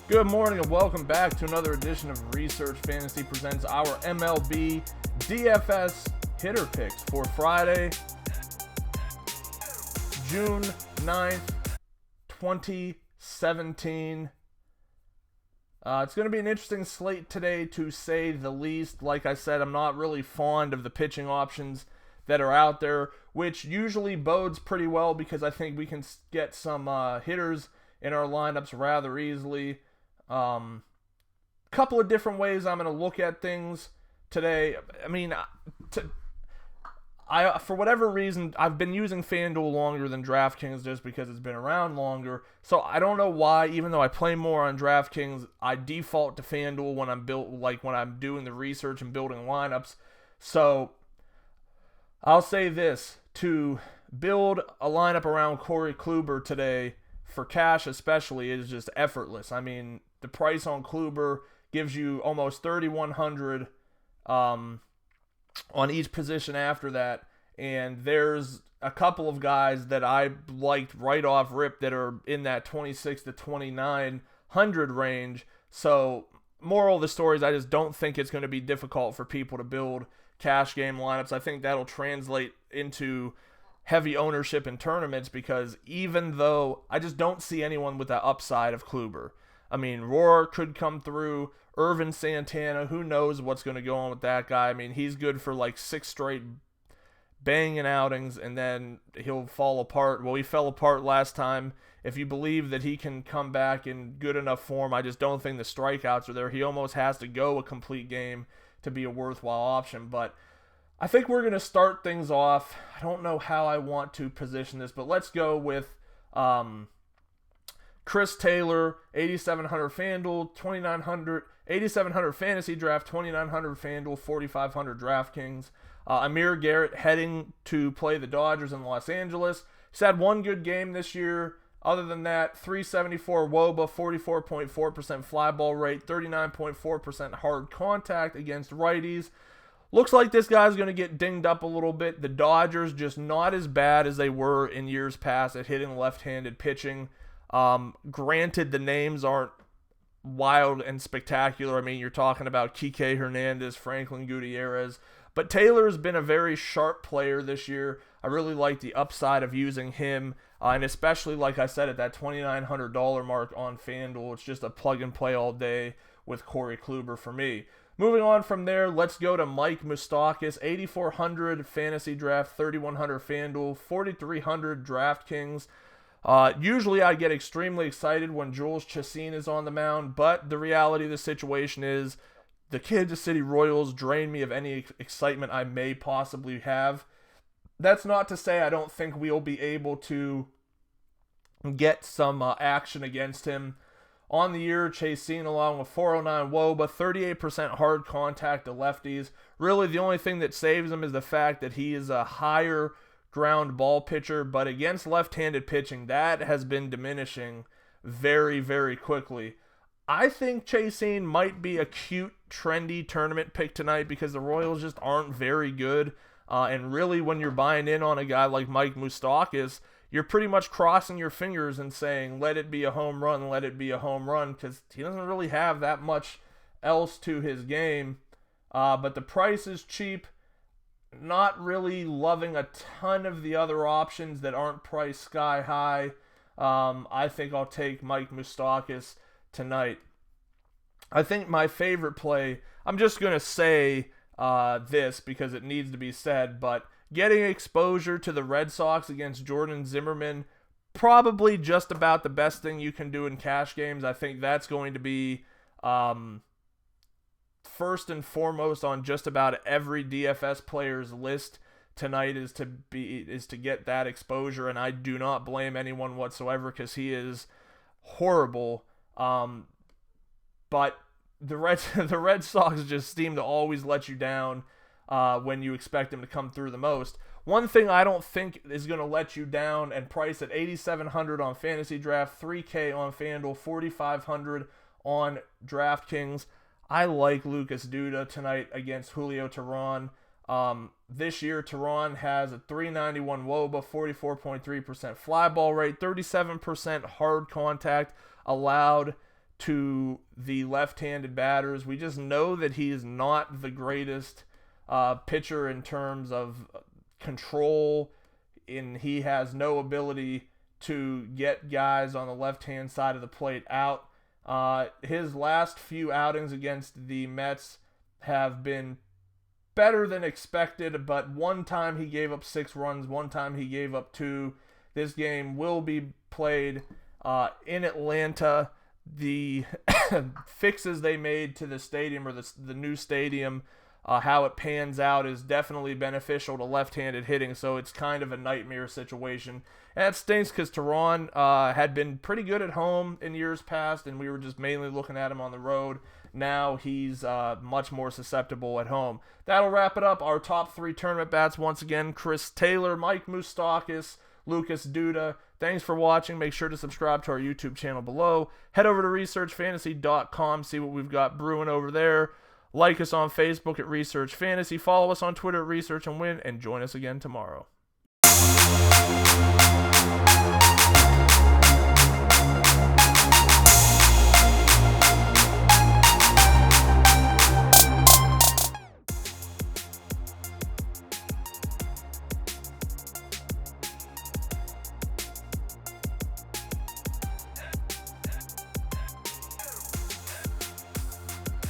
Good morning and welcome back to another edition of Research Fantasy presents our MLB DFS hitter picks for Friday, June 9th, 2017. It's going to be an interesting slate today, to say the least. Like I said, I'm not really fond of the pitching options that are out there, which usually bodes pretty well because I think we can get some hitters in our lineups rather easily. Couple of different ways I'm going to look at things today. For whatever reason, I've been using FanDuel longer than DraftKings just because it's been around longer. So I don't know why, even though I play more on DraftKings, I default to FanDuel when I'm doing the research and building lineups. So I'll say this, to build a lineup around Corey Kluber today, for cash especially, is just effortless. I mean, the price on Kluber gives you almost 3,100 on each position after that, and there's a couple of guys that I liked right off rip that are in that 26 to 2,900 range. So moral of the story is I just don't think it's going to be difficult for people to build cash game lineups. I think that'll translate into heavy ownership in tournaments, because even though I just don't see anyone with that upside of Kluber. I mean, Roar could come through, Irvin Santana, who knows what's going to go on with that guy. I mean, he's good for like 6 straight banging outings, and then he'll fall apart. Well, he fell apart last time. If you believe that he can come back in good enough form, I just don't think the strikeouts are there. He almost has to go a complete game to be a worthwhile option, but I think we're going to start things off. I don't know how I want to position this, but let's go with Chris Taylor, 8,700 FanDuel, 2,900, 8,700 Fantasy Draft, 2,900 FanDuel, 4,500 DraftKings. Amir Garrett heading to play the Dodgers in Los Angeles. He's had one good game this year. Other than that, 374 WOBA, 44.4% fly ball rate, 39.4% hard contact against righties. Looks like this guy's going to get dinged up a little bit. The Dodgers just not as bad as they were in years past at hitting left-handed pitching. Granted, the names aren't wild and spectacular. I mean, you're talking about Kike Hernandez, Franklin Gutierrez. But Taylor's been a very sharp player this year. I really like the upside of using him. And especially, like I said, at that $2,900 mark on FanDuel, it's just a plug-and-play all day with Corey Kluber for me. Moving on from there, let's go to Mike Moustakas, 8,400 Fantasy Draft, 3,100 FanDuel, 4,300 DraftKings. Usually I get extremely excited when Jules Chassin is on the mound, but the reality of the situation is the Kansas City Royals drain me of any excitement I may possibly have. That's not to say I don't think we'll be able to get some action against him. On the year, Chassin along with 409 WOBA, 38% hard contact to lefties. Really, the only thing that saves him is the fact that he is a higher ground ball pitcher, but against left-handed pitching, that has been diminishing very, very quickly. I think Chassin might be a cute, trendy tournament pick tonight because the Royals just aren't very good. And really, when you're buying in on a guy like Mike Moustakas, you're pretty much crossing your fingers and saying, let it be a home run, let it be a home run, because he doesn't really have that much else to his game. But the price is cheap. Not really loving a ton of the other options that aren't priced sky high. I think I'll take Mike Moustakas tonight. I think my favorite play, I'm just going to say this because it needs to be said, but getting exposure to the Red Sox against Jordan Zimmerman, probably just about the best thing you can do in cash games. I think that's going to be first and foremost on just about every DFS player's list tonight is to get that exposure, and I do not blame anyone whatsoever because he is horrible. But the Red Sox just seem to always let you down when you expect them to come through the most. One thing I don't think is going to let you down, and priced at $8,700 on Fantasy Draft, $3K on FanDuel, $4,500 on DraftKings. I like Lucas Duda tonight against Julio Teheran. This year, Teheran has a 391 WOBA, 44.3% fly ball rate, 37% hard contact allowed to the left-handed batters. We just know that he is not the greatest pitcher in terms of control, and he has no ability to get guys on the left-hand side of the plate out. His last few outings against the Mets have been better than expected, but one time he gave up 6 runs, one time he gave up 2. This game will be played in Atlanta. The fixes they made to the stadium, or the new stadium, how it pans out is definitely beneficial to left-handed hitting, so it's kind of a nightmare situation. And it stinks because Tehran had been pretty good at home in years past, and we were just mainly looking at him on the road. Now he's much more susceptible at home. That'll wrap it up. Our top 3 tournament bats once again: Chris Taylor, Mike Moustakas, Lucas Duda. Thanks for watching. Make sure to subscribe to our YouTube channel below. Head over to researchfantasy.com, see what we've got brewing over there. Like us on Facebook at Research Fantasy. Follow us on Twitter at Research and Win, and join us again tomorrow.